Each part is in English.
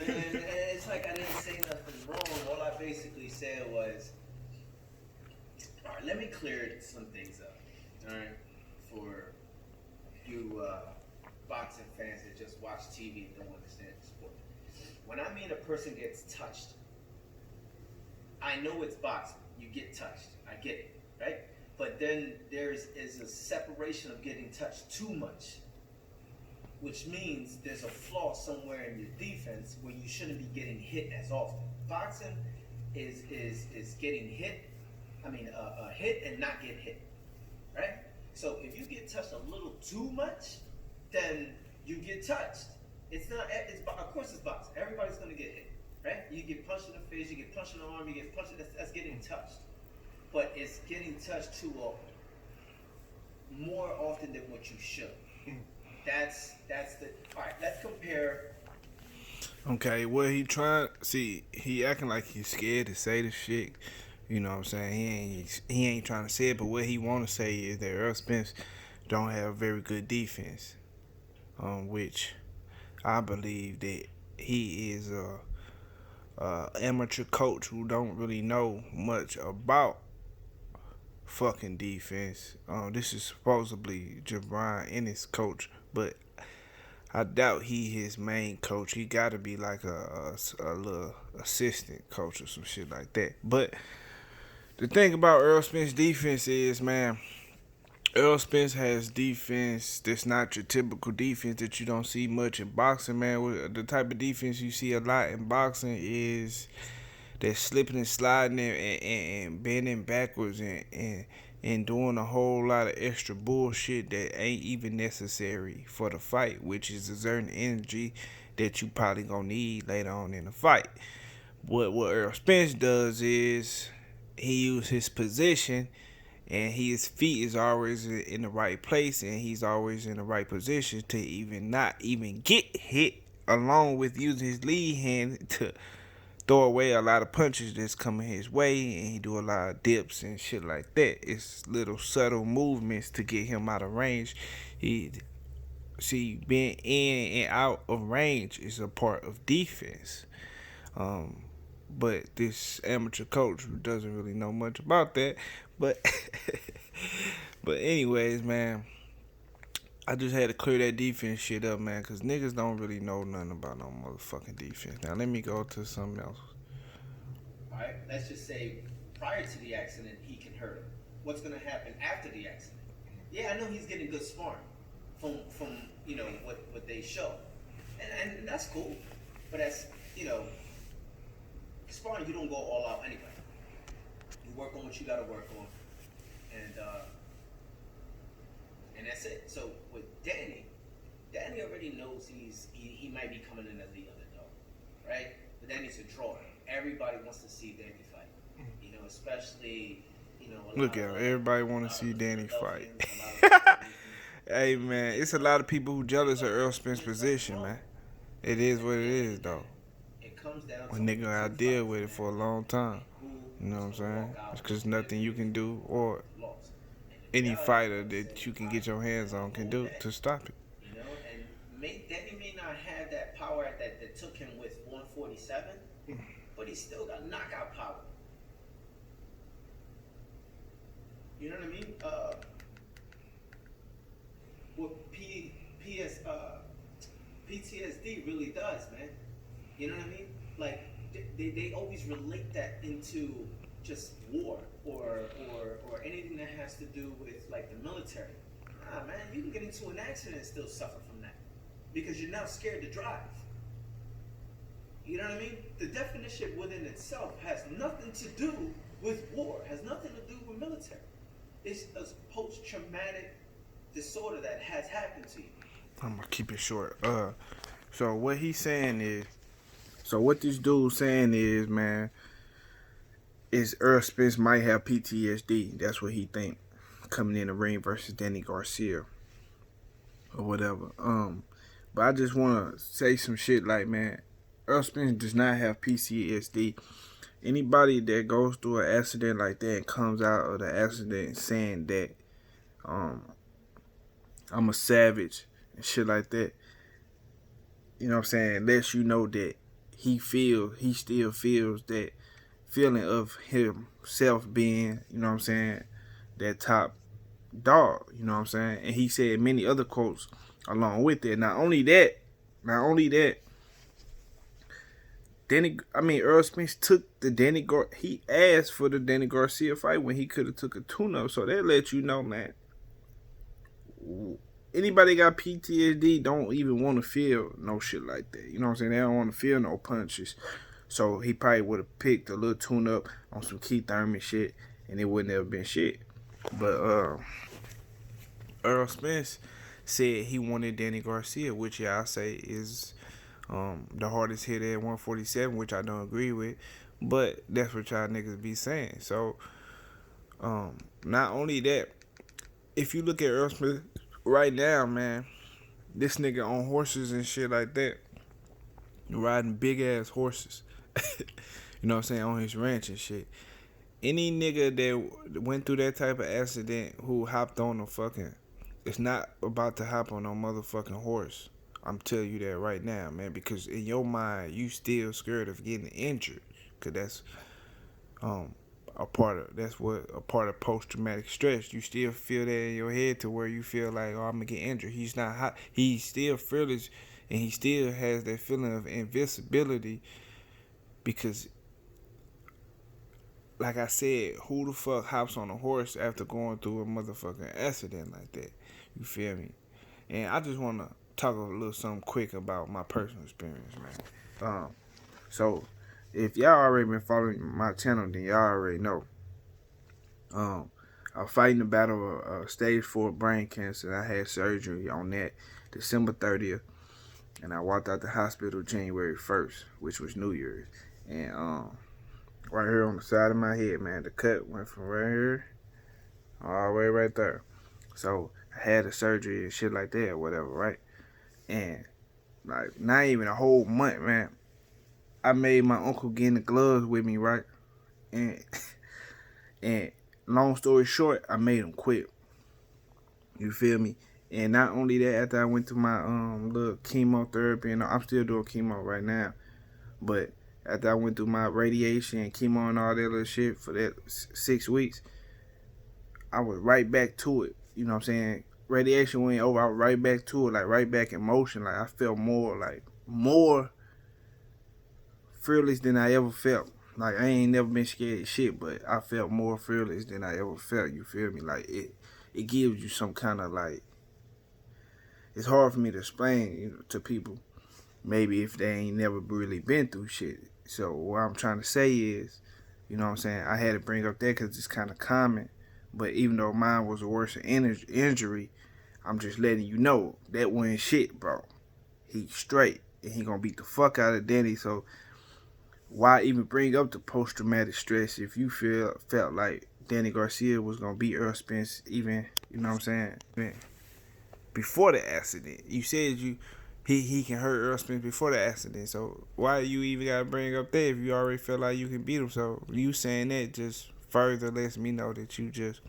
And it's like I didn't say nothing wrong. All I basically said was, all right, let me clear some things up. All right, for you boxing fans that just watch TV and don't understand the sport. When I mean a person gets touched, I know it's boxing. You get touched. I get it, right? But then is a separation of getting touched too much, which means there's a flaw somewhere in your defense where you shouldn't be getting hit as often. Boxing is getting hit. I mean, hit and not get hit, right? So if you get touched a little too much, then you get touched. It's not. It's of course it's boxing. Everybody's gonna get hit, right? You get punched in the face, you get punched in the arm, you get punched. That's getting touched, but it's getting touched too often, more often than what you should. That's the. All right, let's compare. Okay, what he trying? See, he acting like he's scared to say the shit. You know what I'm saying? He ain't trying to say it, but what he want to say is that Errol Spence don't have very good defense, which I believe that he is a amateur coach who don't really know much about fucking defense. This is supposedly Jaron Ennis coach, but I doubt he his main coach. He got to be like a little assistant coach or some shit like that. But the thing about Errol Spence defense is, man, Errol Spence has defense that's not your typical defense that you don't see much in boxing, man. The type of defense you see a lot in boxing is that slipping and sliding and bending backwards and doing a whole lot of extra bullshit that ain't even necessary for the fight, which is exerting energy that you probably gonna need later on in the fight. What Errol Spence does is he uses his position and his feet is always in the right place and he's always in the right position to even not even get hit, along with using his lead hand to throw away a lot of punches that's coming his way, and he do a lot of dips and shit like that. It's little subtle movements to get him out of range. He being in and out of range is a part of defense. But this amateur coach doesn't really know much about that. But but anyways, man, I just had to clear that defense shit up, man, because niggas don't really know nothing about no motherfucking defense. Now let me go to something else. All right, let's just say prior to the accident, he can hurt him. What's gonna happen after the accident? Yeah, I know he's getting good sparring from what they show, and that's cool. But that's sparring, you don't go all out anyway. You work on what you gotta work on, and that's it. So with Danny already knows he might be coming in as the underdog, right? But Danny's a drawer. Everybody wants to see Danny fight. Especially Look at everybody want to see Danny fight. Hey man, it's a lot of people who jealous of Errol Spence's position, man. It is what it is, though. It comes down A to nigga I deal with it for a long time. You know what I'm saying? It's because nothing you can do or any fighter that you can get your hands on can do to stop it. And Danny may not have that power that took him with 147, but he still got knockout power. You know what I mean? What PTSD really does, man. You know what I mean? Like they always relate that into just war or anything that has to do with like the military. Nah, man, you can get into an accident and still suffer from that because you're now scared to drive. You know what I mean? The definition within itself has nothing to do with war, has nothing to do with military. It's a post-traumatic disorder that has happened to you. I'm gonna keep it short. So what he's saying is, what this dude's saying is, man, is Errol Spence might have PTSD. That's what he think coming in the ring versus Danny Garcia or whatever. But I just want to say some shit like, man, Errol Spence does not have PTSD. Anybody that goes through an accident like that and comes out of the accident saying that I'm a savage and shit like that, you know what I'm saying, lets you know that he still feels that feeling of himself being, you know what I'm saying, that top dog, you know what I'm saying? And he said many other quotes along with it. Not only that, Errol Spence took the he asked for the Danny Garcia fight when he could have took a tune-up. So that let you know, man. Anybody got PTSD don't even want to feel no shit like that. You know what I'm saying? They don't want to feel no punches. So he probably would have picked a little tune-up on some Keith Thurman shit, and it wouldn't have been shit. But Errol Spence said he wanted Danny Garcia, which I say is the hardest hit at 147, which I don't agree with. But that's what y'all niggas be saying. So not only that, if you look at Errol Spence right now, man, this nigga on horses and shit like that, riding big ass horses. You know what I'm saying, on his ranch and shit. Any nigga that went through that type of accident who hopped on a fucking, it's not about to hop on no motherfucking horse. I'm telling you that right now, man, because in your mind you still scared of getting injured, cause that's a part of post-traumatic stress. You still feel that in your head to where you feel like, oh, I'm gonna get injured. He's not hot. He's still fearless, and he still has that feeling of invincibility, because like I said, who the fuck hops on a horse after going through a motherfucking accident like that? You feel me? And I just want to talk a little something quick about my personal experience, man. So if y'all already been following my channel, then y'all already know. I'm fighting the battle of stage 4 brain cancer. I had surgery on that December 30th, and I walked out the hospital January 1st, which was New Year's. And right here on the side of my head, man, the cut went from right here all the way right there. So I had a surgery and shit like that or whatever, right? And like not even a whole month, man, I made my uncle get in the gloves with me, right? And and long story short, I made him quit. You feel me? And not only that, after I went through my little chemotherapy, and I'm still doing chemo right now, but after I went through my radiation and chemo and all that little shit for that 6 weeks, I was right back to it. You know what I'm saying? Radiation went over, I was right back to it, like right back in motion. Like I felt more fearless than I ever felt. Like I ain't never been scared of shit, but I felt more fearless than I ever felt. You feel me? Like it gives you some kind of like, it's hard for me to explain, you know, to people, maybe if they ain't never really been through shit. So what I'm trying to say is, you know what I'm saying, I had to bring up that because it's kind of common. But even though mine was a worse injury, I'm just letting you know that wasn't shit, bro. He's straight, and he gonna beat the fuck out of Danny. So why even bring up the post-traumatic stress if you felt like Danny Garcia was gonna beat Errol Spence, even, you know what I'm saying, man, before the accident? You said he can hurt Errol Spence before the accident, so why you even gotta bring up that if you already feel like you can beat him? So you saying that just further lets me know that you just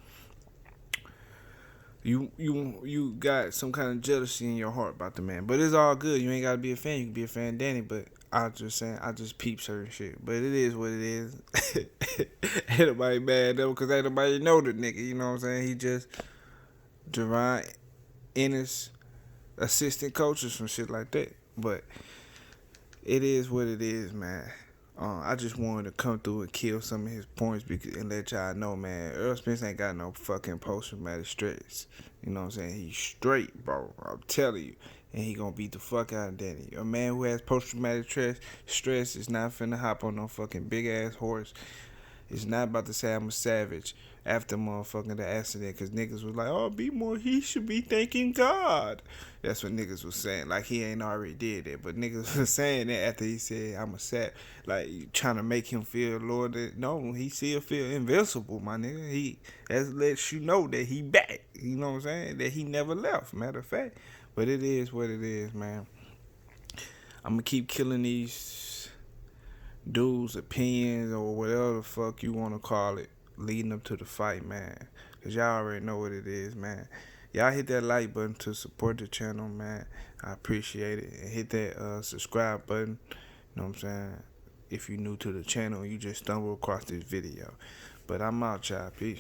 you got some kind of jealousy in your heart about the man. But it's all good. You ain't gotta be a fan. You can be a fan of Danny, but I just peep certain shit. But it is what it is. Ain't nobody mad though, because ain't nobody know the nigga. You know what I'm saying? He just Jaron Ennis assistant coaches some shit like that. But it is what it is, man. I just wanted to come through and kill some of his points and let y'all know, man, Errol Spence ain't got no fucking post-traumatic stress. You know what I'm saying? He's straight, bro. I'm telling you. And he gonna beat the fuck out of Danny. A man who has post-traumatic stress is not finna hop on no fucking big-ass horse. It's not about to say I'm a savage after motherfucking the accident, because niggas was like, oh, he should be thanking God. That's what niggas was saying. Like he ain't already did that. But niggas was saying that after he said I'm a savage. Like trying to make him feel, Lord, that no, he still feel invincible, my nigga. That lets you know that he back. You know what I'm saying? That he never left, matter of fact. But it is what it is, man. I'm gonna keep killing these dudes' opinions or whatever the fuck you want to call it leading up to the fight, man, because y'all already know what it is, man. Y'all hit that like button to support the channel, man. I appreciate it. And hit that subscribe button. You know what I'm saying? If you're new to the channel, you just stumble across this video. But I'm out, y'all. Peace.